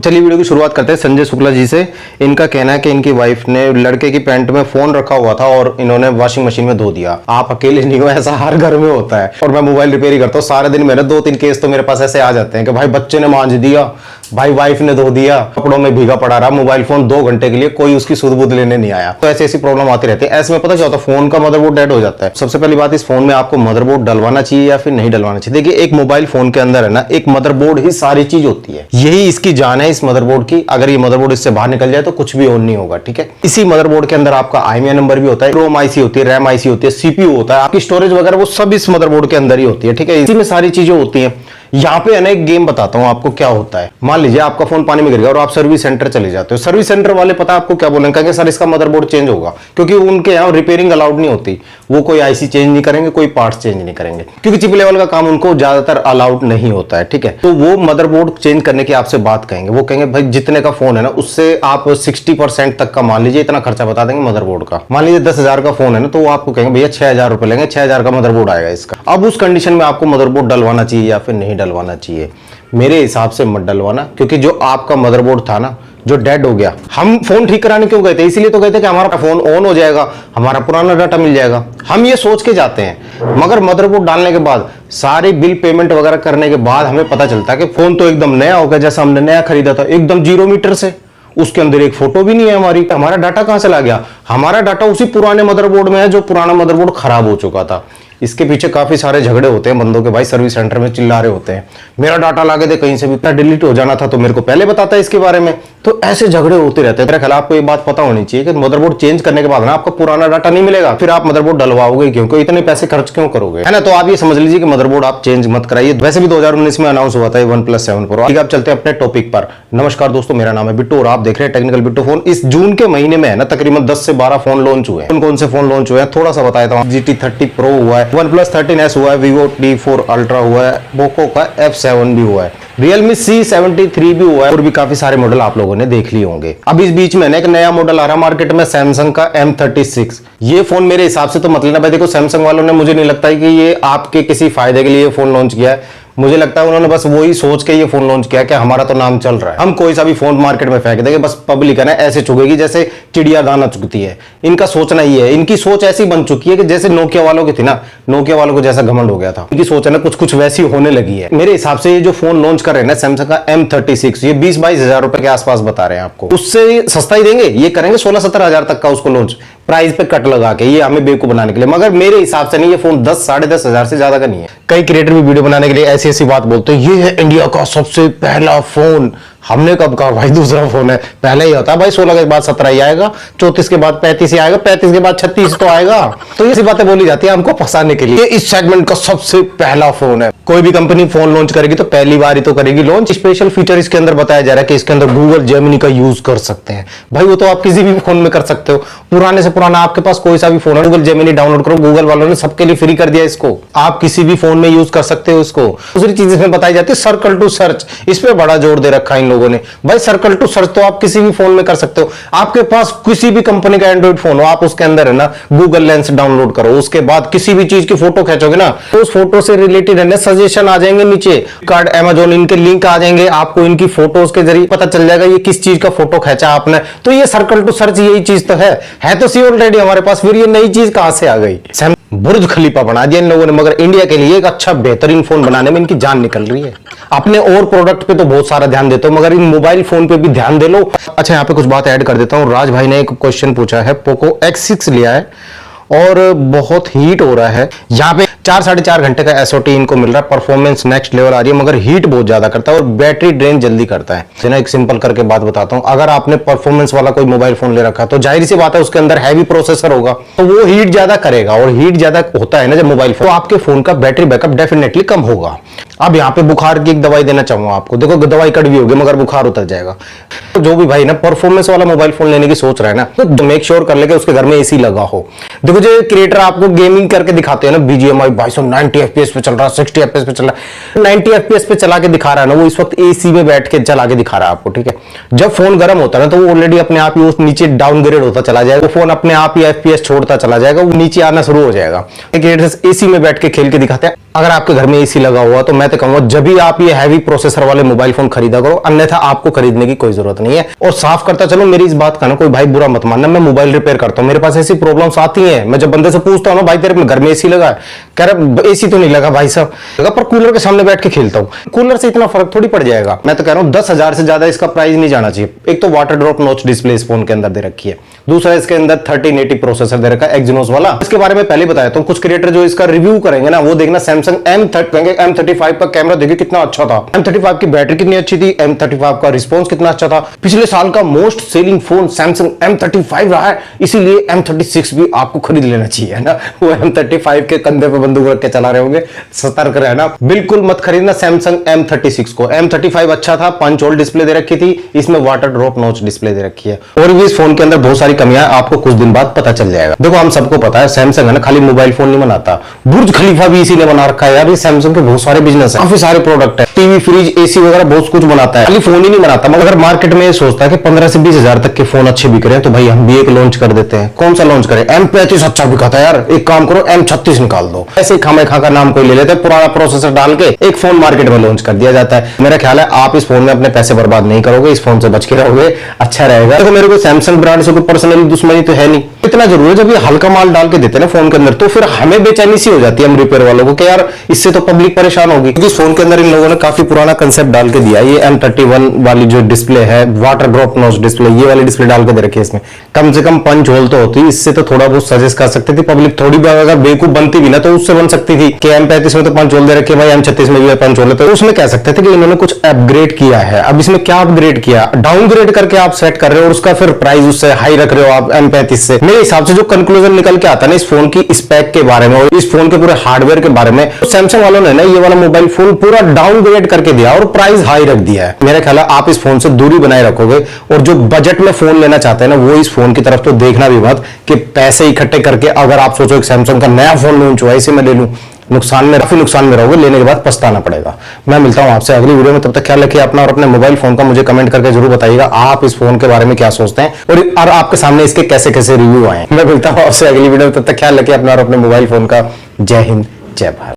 चलिए वीडियो की शुरुआत करते हैं संजय शुक्ला जी से। इनका कहना है कि इनकी वाइफ ने लड़के की पैंट में फोन रखा हुआ था और इन्होंने वॉशिंग मशीन में धो दिया। आप अकेले नहीं हो, ऐसा हर घर में होता है। और मैं मोबाइल रिपेयर ही करता हूँ, सारे दिन मेरे 2-3 केस तो मेरे पास ऐसे आ जाते हैं कि भाई बच्चे ने मांझ दिया, भाई वाइफ ने धो दिया, कपड़ों में भीगा पड़ा रहा मोबाइल फोन 2 घंटे के लिए, कोई उसकी सुध बुध लेने नहीं आया। तो ऐसी प्रॉब्लम आती रहती है। ऐसे में पता क्या होता है, फोन का मदरबोर्ड डेड हो जाता है। सबसे पहली बात, इस फोन में आपको मदरबोर्ड डलवाना चाहिए या फिर नहीं डलवाना चाहिए। देखिए, एक मोबाइल फोन के अंदर है ना, एक मदरबोर्ड ही सारी चीज होती है, यही इसकी जान है इस मदरबोर्ड की। अगर ये मदरबोर्ड इससे बाहर निकल जाए तो कुछ भी ऑन नहीं होगा, ठीक है। इसी मदरबोर्ड के अंदर आपका IMEI नंबर भी होता है, रोम आईसी होती है, रैम आईसी होती है, CPU होता है, आपकी स्टोरेज वगैरह वो सब इस मदरबोर्ड के अंदर ही होती है, ठीक है। इसी में सारी चीजें होती हैं। यहाँ पे है ना, एक गेम बताता हूँ आपको क्या होता है। मान लीजिए आपका फोन पानी में गिर गया और आप सर्विस सेंटर चले जाते हो। सर्विस सेंटर वाले पता आपको क्या बोलेंगे, कहेंगे सर इसका मदरबोर्ड चेंज होगा, क्योंकि उनके यहाँ रिपेयरिंग अलाउड नहीं होती। वो कोई IC चेंज नहीं करेंगे, कोई पार्ट्स चेंज नहीं करेंगे, क्योंकि चिप लेवल का काम उनको ज्यादातर अलाउड नहीं होता है, ठीक है। तो वो मदरबोर्ड चेंज करने की आपसे बात कहेंगे। वो कहेंगे भाई जितने का फोन है ना, उससे आप 60% तक का मान लीजिए इतना खर्चा बता देंगे मदरबोर्ड का। मान लीजिए 10,000 का फोन है ना, तो वो आपको कहेंगे भैया 6,000 रुपए लेंगे, 6,000 का मदरबोर्ड आएगा इसका। अब उस कंडीशन में आपको मदरबोर्ड डलवाना चाहिए या फिर नहीं डलवाना चाहिए? मेरे हिसाब से मत डलवाना, क्योंकि जो आपका मदरबोर्ड था ना, जो डेड हो गया, हम फोन ठीक कराने क्यों गए थे? इसीलिए तो गए थे कि हमारा फोन ऑन हो जाएगा, हमारा पुराना डाटा मिल जाएगा। हम ये सोच के जाते हैं, मगर मदरबोर्ड डालने के बाद, सारे बिल पेमेंट वगैरह करने के बाद हमें पता चलता है कि फोन तो एकदम नया हो गया, जैसा हमने नया खरीदा था, एकदम 0 मीटर से। उसके अंदर एक फोटो भी नहीं है हमारी। हमारा डाटा कहां चला गया? हमारा डाटा उसी पुराने मदरबोर्ड में है, जो पुराना मदरबोर्ड खराब हो चुका था। इसके पीछे काफी सारे झगड़े होते हैं बंदों के, भाई सर्विस सेंटर में चिल्ला रहे होते हैं, मेरा डाटा लाके दे, कहीं से भी डिलीट हो जाना था तो मेरे को पहले बताता है इसके बारे में। तो ऐसे झगड़े होते रहते हैं। मेरे ख्याल आपको ये बात पता होनी चाहिए कि मदरबोर्ड चेंज करने के बाद ना आपका पुराना डाटा नहीं मिलेगा, फिर आप मदरबोर्ड डलवाओगे क्योंकि इतने पैसे खर्च क्यों करोगे, है ना। तो आप ये समझ लीजिए कि मदरबोर्ड आप चेंज मत कराइए। वैसे भी 2019 में अनाउंस हुआ था OnePlus 7 Pro। ठीक है, आप चलते हैं अपने टॉपिक पर। नमस्कार दोस्तों, मेरा नाम है बिट्टू और आप देख रहे हैं टेक्निकल बिट्टू फोन। इस जून के महीने में है ना, तकरीबन 10 से 12 फोन लॉन्च हुए हैं। कौन से फोन लॉन्च हुए हैं थोड़ा सा बताया था। GT30 Pro हुआ है, OnePlus 13S हुआ है, Vivo T4 Ultra हुआ है, पोको का F7 भी हुआ है, Realme C73 भी हुआ है, और भी काफी सारे मॉडल आप लोगों ने देख लिए होंगे। अब इस बीच में एक नया मॉडल आ रहा है मार्केट में, सैमसंग का M36। ये फोन मेरे हिसाब से तो मतलब है, देखो सैमसंग वालों ने, मुझे नहीं लगता है कि ये आपके किसी फायदे के लिए फोन लॉन्च किया है। मुझे लगता है उन्होंने बस वही सोच के ये फोन लॉन्च किया कि हमारा तो नाम चल रहा है, हम कोई सा भी फोन मार्केट में फेंक देंगे, बस पब्लिक है ना ऐसे चुगेगी जैसे चिड़िया दाना चुगती है। इनका सोचना ये है, इनकी सोच ऐसी बन चुकी है कि जैसे नोकिया वालों की थी ना, नोकिया वालों को जैसा घमंड हो गया था, इनकी सोच है ना कुछ कुछ वैसी होने लगी है। मेरे हिसाब से ये जो फोन लॉन्च कर रहे हैं ना सैमसंग का M36, ये 20-22 हजार रुपए के आसपास बता रहे हैं आपको। उससे सस्ता ही देंगे, ये करेंगे 16-17 हजार तक का उसको लॉन्च, प्राइस पे कट लगा के, ये हमें बेवकूफ बनाने के लिए। मगर मेरे हिसाब से नहीं, ये फोन 10-10.5 हजार से ज्यादा का नहीं है। कई क्रिएटर भी वीडियो बनाने के लिए ऐसी ऐसी बात बोलते हैं, ये है इंडिया का सबसे पहला फोन। हमने कब कहा भाई दूसरा फोन है? पहले ही होता है भाई, 16 के बाद 17 ही आएगा, 34 के बाद 35 ही आएगा, 35 के बाद 36 तो आएगा। तो ये बातें बोली जाती है हमको फंसाने के लिए। ये इस सेगमेंट का सबसे पहला फोन है। कोई भी कंपनी फोन लॉन्च करेगी तो पहली बार ही तो करेगी लॉन्च। स्पेशल फीचर इसके अंदर बताया जा रहा है कि इसके अंदर गूगल जेमिनी का यूज कर सकते हैं। भाई वो तो आप किसी भी फोन में कर सकते हो, पुराने से पुराना आपके पास कोई सा भी फोन है, गूगल जेमिनी डाउनलोड करो। गूगल वालों ने सबके लिए फ्री कर दिया इसको, आप किसी भी फोन में यूज कर सकते हो इसको। दूसरी चीज इसमें बताई जाती है सर्कल टू सर्च, इस पे बड़ा जोर दे रखा है इन लोगों ने। भाई सर्कल टू सर्च तो आप किसी भी फोन में कर सकते हो। आपके पास किसी भी कंपनी का एंड्रॉइड फोन हो, आप उसके अंदर है ना गूगल लेंस डाउनलोड करो, उसके बाद किसी भी चीज की फोटो खींचोगे ना, तो उस फोटो से रिलेटेड है ना सजेशन आ जाएंगे नीचे, कार्ड Amazon इनके लिंक आ जाएंगे, आपको इनकी फोटोज के जरिए पता चल जाएगा ये किस चीज का फोटो खींचा आपने। तो ये सर्कल टू सर्च यही चीज तो है तो सी ऑलरेडी हमारे पास, फिर ये नई चीज कहां से आ गई? बुर्ज खलीफा बना दिया इन लोगों ने। मगर इंडिया के लिए एक अच्छा बेहतरीन फोन बनाने में इनकी जान निकल रही है। अपने और प्रोडक्ट पे तो बहुत सारा ध्यान देते हो, मगर इन मोबाइल फोन पे भी ध्यान दे लो। अच्छा, यहाँ पे कुछ बात ऐड कर देता हूँ। राज भाई ने एक क्वेश्चन पूछा है, पोको X6 लिया है और बहुत हीट हो रहा है। यहाँ पे 4-4.5 घंटे का SOT इनको मिल रहा है, परफॉर्मेंस नेक्स्ट लेवल आ रही है, मगर हीट बहुत ज्यादा करता है और बैटरी ड्रेन जल्दी करता है। ना एक सिंपल करके बात बताता हूं, अगर आपने परफॉर्मेंस वाला कोई मोबाइल फोन ले रखा है तो जाहिर सी बात है उसके अंदर हैवी प्रोसेसर होगा, तो वो हीट ज्यादा करेगा, और हीट ज्यादा होता है ना जब मोबाइल फोन, तो आपके फोन का बैटरी बैकअप डेफिनेटली कम होगा। अब यहाँ पे बुखार की एक दवाई देना चाहूंगा आपको। देखो दवाई कड़वी होगी मगर बुखार उतर जाएगा। तो जो भी भाई ना परफॉर्मेंस वाला मोबाइल फोन लेने की सोच रहा है ना, तो मेक श्योर कर ले कि उसके घर में AC लगा हो। देखो जो क्रिएटर आपको गेमिंग करके दिखाते हैं ना, BGMI भाई साहब 90 FPS पे चल रहा है, 60 FPS पे चल रहा है, 90 FPS पे चला के दिखा रहा है ना, वो इस वक्त AC में बैठ के चला के दिखा रहा है आपको, ठीक है। जब फोन गर्म होता है ना, तो वो ऑलरेडी अपने आप ही नीचे डाउनग्रेड होता चला जाएगा, फोन अपने आप ही FPS छोड़ता चला जाएगा, वो नीचे आना शुरू हो जाएगा। क्रिएटर्स AC में बैठ के खेल के दिखाते हैं। अगर आपके घर में एसी लगा हुआ तो मैं तो कहूंगा जब भी आप ये हैवी प्रोसेसर वाले मोबाइल फोन खरीदा करो, अन्यथा आपको खरीदने की कोई जरूरत नहीं है। और साफ करता चलो, मेरी इस बात का ना कोई भाई बुरा मत मानना, मैं मोबाइल रिपेयर करता हूं, मेरे पास ऐसी प्रॉब्लम्स आती हैं। मैं जब बंदे से पूछता हूं ना, भाई तेरे घर में एसी लगा है, कह रहा एसी तो नहीं लगा भाई साहब, लगा पर कूलर के सामने बैठ के खेलता हूं। कूलर से इतना फर्क थोड़ी पड़ जाएगा। मैं तो कह रहा हूं 10,000 से ज्यादा इसका प्राइस नहीं जाना चाहिए। एक तो वाटर ड्रॉप नॉच डिस्प्ले इस फोन के अंदर दे रखी है, दूसरा इसके अंदर 1380 प्रोसेसर दे रखा है एक्जिनोस वाला। इसके बारे में पहले बताया तो कुछ क्रिएटर जो इसका रिव्यू करेंगे ना, वो देखना सैमसंग M35 का कैमरा देखिए कितना अच्छा था, M35 की बैटरी कितनी अच्छी थी, M35 का रिस्पॉन्स कितना अच्छा था। पिछले साल का most selling phone Samsung M35 रहा है, इसीलिए M36 भी आपको खरीद लेना चाहिए ना। वो M35 के कंधे पे बंदूक रख के चला रहे होंगे, सतर्क रहना, बिल्कुल मत खरीदना सैमसंग M36 को। M35 अच्छा था, पंच होल डिस्प्ले दे रखी थी, इसमें वाटर ड्रॉप नॉच डिस्प्ले दे रखी है। और भी इस फोन के अंदर बहुत सारी कमियां आपको कुछ दिन बाद पता चल जाएगा। देखो हम सबको पता है सैमसंग है ना खाली मोबाइल फोन नहीं बनाता, बुर्ज खलीफा भी इसी ने बना रखा है यार। ये सैमसंग के बहुत सारे बिजनेस है, काफी सारे प्रोडक्ट है, टीवी फ्रिज एसी वगैरह बहुत कुछ बनाता है, खाली फोन ही नहीं बनाता। मगर मार्केट में ये सोचता है कि 15 से 20 हजार तक के फोन अच्छे बिक रहे हैं तो भाई हम भी एक लॉन्च कर देते हैं। कौन सा लॉन्च करें? M35 अच्छा बिका था यार, एक काम करो M36 निकाल दो। ऐसे खामे खा का नाम कोई ले लेते हैं, पुराना प्रोसेसर डाल के एक फोन मार्केट में लॉन्च कर दिया जाता है। मेरा ख्याल है आप इस फोन में अपने पैसे बर्बाद नहीं करोगे, इस फोन से बच के रहोगे, अच्छा रहेगा। देखो मेरे को सैमसंग ब्रांड से कोई पर्सनली दुश्मनी तो है नहीं, इतना जरूर है जब ये हल्का माल डाल के देते हैं ना फोन के अंदर, तो फिर हमें बेचैनी सी हो जाती है हम रिपेयर वालों को कि यार इससे तो पब्लिक परेशान होगी। क्योंकि फोन के अंदर इन लोगों ने काफी पुराना कंसेप्ट डाल के दिया है। ये M31 वाली जो डिस्प्ले है, वाटर ड्रॉप नॉच डिस्प्ले, ये वाली डिस्प्ले डाल के दे रखी है। इसमें कम से कम पंच होल तो होती, इससे तो थोड़ा बहुत सजेस्ट कर सकती थी पब्लिक। थोड़ी भी अगर बेवकूफ बनती भी ना तो उससे बन सकती थी कि M35 में तो पंच होल दे रखे भाई, M36 में भी पंच होल है, तो उसमें कह सकते थे कि इन्होंने कुछ अपग्रेड किया है। अब इसमें क्या अपग्रेड किया? डाउनग्रेड करके आप सेट कर रहे हो और उसका फिर प्राइस उससे हाई रख रहे हो आप M35 से। मेरे हिसाब से जो कंक्लूजन निकल के आता है ना इस फोन की स्पेक के बारे में और इस फोन के पूरे हार्डवेयर के बारे में, तो सैमसंग वालों ने ना ये वाला मोबाइल फोन पूरा डाउनग्रेड करके दिया और प्राइस हाई रख दिया है। मेरा ख्याल है आप इस फोन से दूरी बनाए रखोगे और जो बजट में फोन लेना चाहते हैं ना वो इस फोन की तरफ तो देखना भी मत कि पैसे इकट्ठे करके अगर आप सोचो कि सैमसंग का नया फोन लॉन्च हुआ इसे मैं ले लूं, काफी नुकसान में रहोगे, लेने के बाद पछताना पड़ेगा। मैं मिलता हूं आपसे अगली वीडियो में, तब तक ख्याल रखिए अपना और अपने मोबाइल फोन का। मुझे कमेंट करके जरूर बताइएगा आप इस फोन के बारे में क्या सोचते हैं और आपके सामने इसके कैसे कैसे रिव्यू आए। मैं मिलता हूं आपसे अगली वीडियो में, तब तक ख्याल रखिए अपना और अपने मोबाइल फोन का। जय हिंद, जय भारत।